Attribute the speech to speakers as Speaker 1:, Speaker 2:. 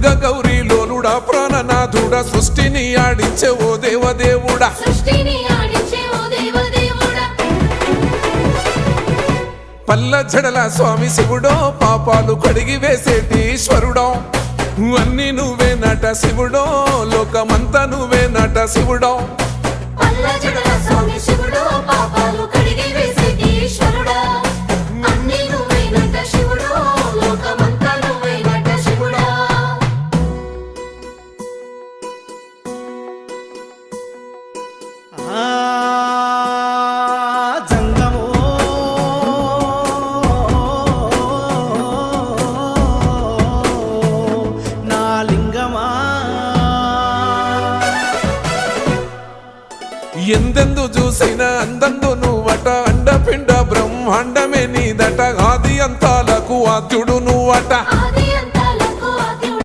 Speaker 1: గంగ గౌరీ లోలుడా ప్రాణనాథుడా సృష్టిని ఆడించే ఓ దేవదేవుడా పల్ల జడల స్వామి శివుడో పాపాలు కడిగి వేసేటి ఈశ్వరుడో అన్ని నువ్వే నట శివుడో లోకమంతా నువ్వే నట శివుడో ఎందెందు చూసైనా అందందు నువ్వట అండపిండ బ్రహ్మాండమే నీదట ఆది అంతాలకు ఆద్యుడు నువ్వట